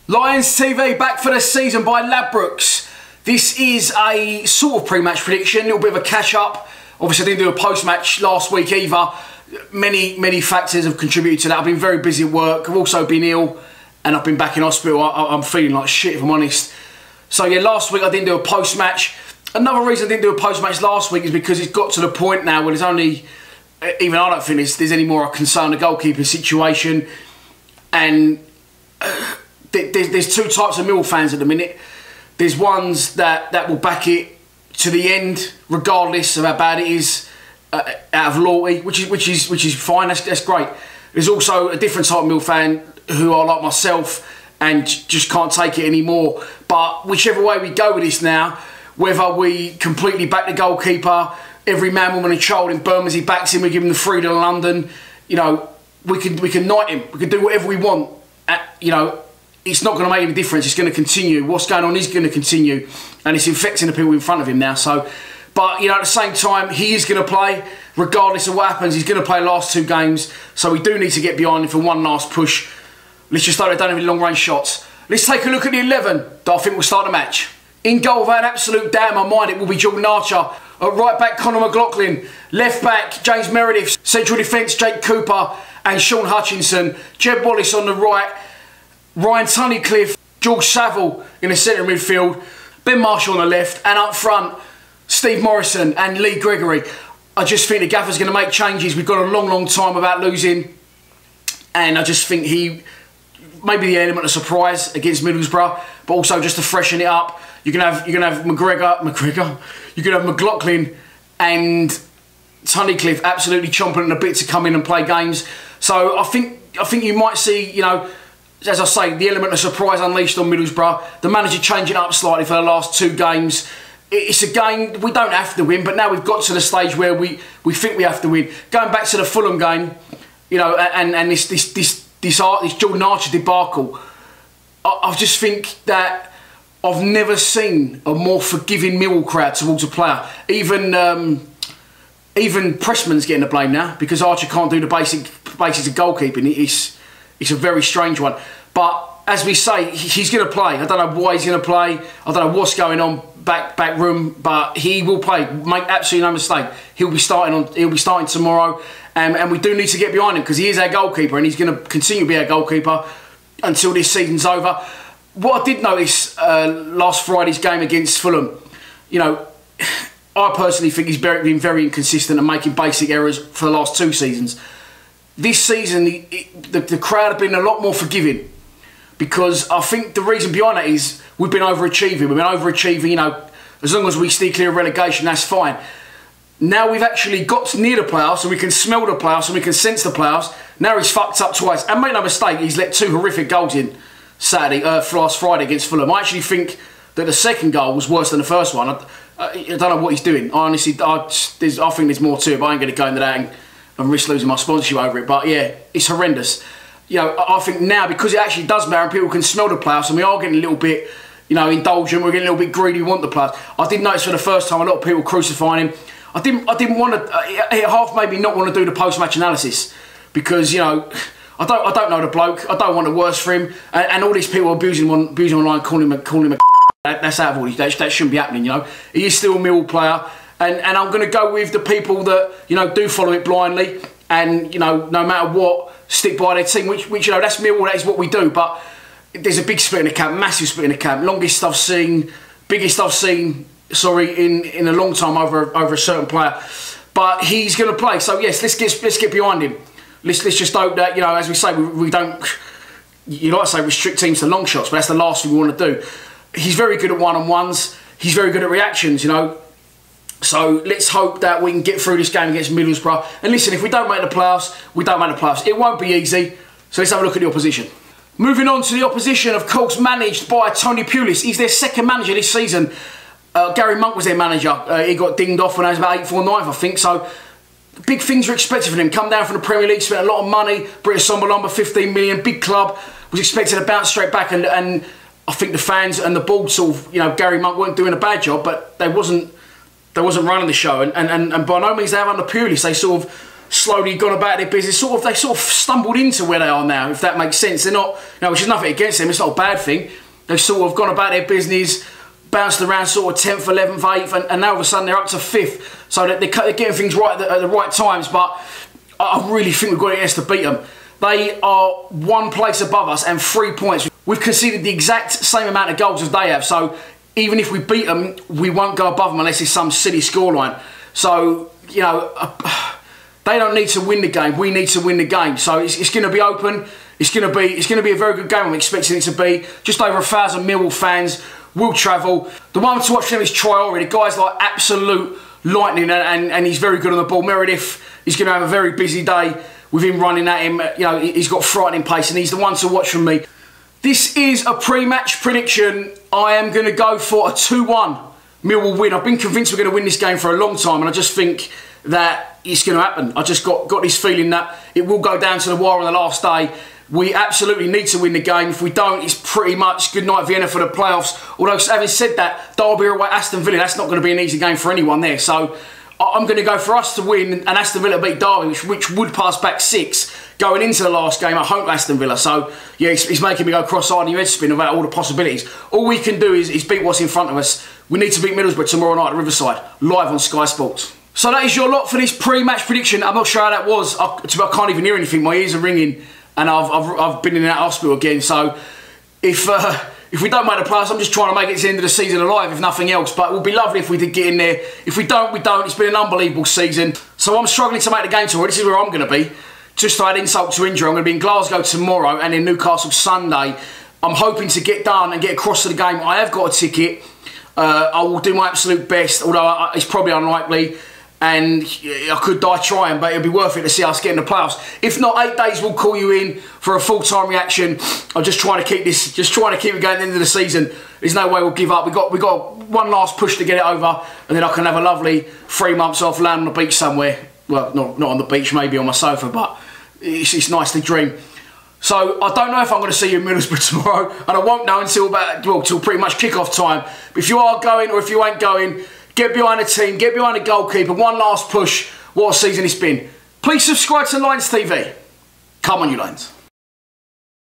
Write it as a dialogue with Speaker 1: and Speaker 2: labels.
Speaker 1: Lions TV back for the season by Ladbrokes. This is a sort of pre-match prediction, a little bit of a catch-up. Obviously I didn't do a post-match last week either. Many factors have contributed to that. I've been very busy at work. I've also been ill and I've been back in hospital. I'm feeling like shit if I'm honest. So yeah, last week I didn't do a post-match. Another reason I didn't do a post-match last week is because it's got to the point now where there's only, even I don't think there's any more concern the goalkeeper situation. And there's two types of Mill fans at the minute. There's ones that will back it to the end, regardless of how bad it is, out of loyalty, which is fine. That's great. There's also a different type of Mill fan who are like myself and just can't take it anymore. But whichever way we go with this now, whether we completely back the goalkeeper, every man, woman and child in Bermondsey backs him, we give him the freedom of London, you know, we can knight him. We can do whatever we want. You know, it's not going to make any difference. It's going to continue. What's going on is going to continue, and it's infecting the people in front of him now. So, but you know, at the same time, he is going to play regardless of what happens. He's going to play the last two games, so we do need to get behind him for one last push. Let's just hope they don't have any long-range shots. Let's take a look at the 11 that I think will start the match. In goal, without an absolute doubt in my mind, it will be Jordan Archer. At right back, Conor McLaughlin. Left back, James Meredith. Central defence, Jake Cooper and Sean Hutchinson. Jeb Wallace on the right. Ryan Tunnicliffe, George Saville in the centre midfield. Ben Marshall on the left. And up front, Steve Morrison and Lee Gregory. I just think the gaffer's going to make changes. We've got a long time without losing. And I just think maybe the element of surprise against Middlesbrough, but also just to freshen it up. You're gonna have McGregor. You can have McLaughlin and Tunnicliffe absolutely chomping at the bit to come in and play games. So I think you might see, you know, as I say, the element of surprise unleashed on Middlesbrough. The manager changing it up slightly for the last two games. It's a game we don't have to win, but now we've got to the stage where we think we have to win. Going back to the Fulham game, you know, and this Jordan Archer debacle, I just think that I've never seen a more forgiving Millwall crowd towards a player. Even Pressman's getting the blame now because Archer can't do the basics of goalkeeping. It's a very strange one. But as we say, he's going to play. I don't know why he's going to play. I don't know what's going on back room, but he will play. Make absolutely no mistake. He'll be starting tomorrow, and we do need to get behind him because he is our goalkeeper, and he's going to continue to be our goalkeeper until this season's over. What I did notice last Friday's game against Fulham, you know, I personally think he's been very inconsistent and making basic errors for the last two seasons. This season, the crowd have been a lot more forgiving because I think the reason behind that is we've been overachieving. We've been overachieving, you know, as long as we stay clear of relegation, that's fine. Now we've actually got near the playoffs and we can smell the playoffs and we can sense the playoffs. Now he's fucked up twice. And make no mistake, he's let two horrific goals in last Friday against Fulham. I actually think that the second goal was worse than the first one. I don't know what he's doing. Honestly, I think there's more to it, but I ain't going to go into that and risk losing my sponsorship over it. But yeah, it's horrendous. You know, I think now because it actually does matter and people can smell the playoffs and we are getting a little bit, you know, indulgent, we're getting a little bit greedy, we want the playoffs. I did notice for the first time a lot of people crucifying him. I didn't want to, it half made me not want to do the post-match analysis because, you know, I don't know the bloke. I don't want the worst for him. And all these people abusing online, calling him a that's out of order. That shouldn't be happening, you know. He is still a Millwall player. And I'm going to go with the people that, you know, do follow it blindly and, you know, no matter what, stick by their team, which you know, that's Millwall, that is what we do. But there's a big split in the camp, massive split in the camp. Longest I've seen, biggest I've seen, sorry, in a long time over a certain player. But he's going to play. So, yes, let's get behind him. Let's just hope that, you know, as we say, we don't, you like to say, restrict teams to long shots, but that's the last thing we want to do. He's very good at one-on-ones. He's very good at reactions, you know. So let's hope that we can get through this game against Middlesbrough. And listen, if we don't make the playoffs, we don't make the playoffs. It won't be easy. So let's have a look at the opposition. Moving on to the opposition, of course, managed by Tony Pulis. He's their second manager this season. Gary Monk was their manager. He got dinged off when he was about 8th or 9th, I think. So big things were expected from him. Come down from the Premier League, spent a lot of money. British Sombalomba, 15 million, big club. Was expected to bounce straight back, and I think the fans and the board sort of, you know, Gary Monk weren't doing a bad job, but they wasn't running the show, and by no means they have under Pulis. They sort of slowly gone about their business. They sort of stumbled into where they are now, if that makes sense. They're not, which is nothing against them. It's not a bad thing. They've sort of gone about their business, bounced around sort of 10th, 11th, 8th, and now all of a sudden they're up to 5th. So they're getting things right at the right times. But I really think we've got a chance to beat them. They are 1 place above us and 3 points. We've conceded the exact same amount of goals as they have. So even if we beat them, we won't go above them unless it's some silly scoreline. So, you know, they don't need to win the game. We need to win the game. So it's going to be open. It's going to be a very good game. I'm expecting it to be. Just over 1,000 Millwall fans will travel. The one to watch for them is Traore. The guy's like absolute lightning, and he's very good on the ball. Meredith is going to have a very busy day with him running at him. You know, he's got frightening pace, and he's the one to watch from me. This is a pre-match prediction. I am going to go for a 2-1 Millwall win. I've been convinced we're going to win this game for a long time, and I just think that it's going to happen. I just got this feeling that it will go down to the wire on the last day. We absolutely need to win the game. If we don't, it's pretty much good night Vienna for the playoffs. Although, having said that, Derby away Aston Villa, that's not going to be an easy game for anyone there. So I'm going to go for us to win and Aston Villa beat Derby, which would pass back 6 going into the last game at home to Aston Villa. So, yeah, it's making me go cross-eyed and your head spin about all the possibilities. All we can do is beat what's in front of us. We need to beat Middlesbrough tomorrow night at Riverside, live on Sky Sports. So that is your lot for this pre-match prediction. I'm not sure how that was. I can't even hear anything. My ears are ringing. And I've been in and out of hospital again. So if we don't make the playoffs, I'm just trying to make it to the end of the season alive, if nothing else. But it would be lovely if we did get in there. If we don't, we don't. It's been an unbelievable season. So I'm struggling to make the game tomorrow. This is where I'm going to be. Just to add insult to injury, I'm going to be in Glasgow tomorrow and in Newcastle Sunday. I'm hoping to get done and get across to the game. I have got a ticket. I will do my absolute best, although it's probably unlikely. And I could die trying, but it'll be worth it to see us get in the playoffs. If not, 8 days we'll call you in for a full-time reaction. I'm just trying to keep this, it going at the end of the season. There's no way we'll give up. We got one last push to get it over, and then I can have a lovely 3 months off, land on the beach somewhere. Well, not on the beach, maybe on my sofa, but it's nice to dream. So I don't know if I'm going to see you in Middlesbrough tomorrow, and I won't know until pretty much kick-off time. But if you are going or if you ain't going, get behind the team, get behind the goalkeeper. One last push. What a season it's been. Please subscribe to Lions TV. Come on, you Lions.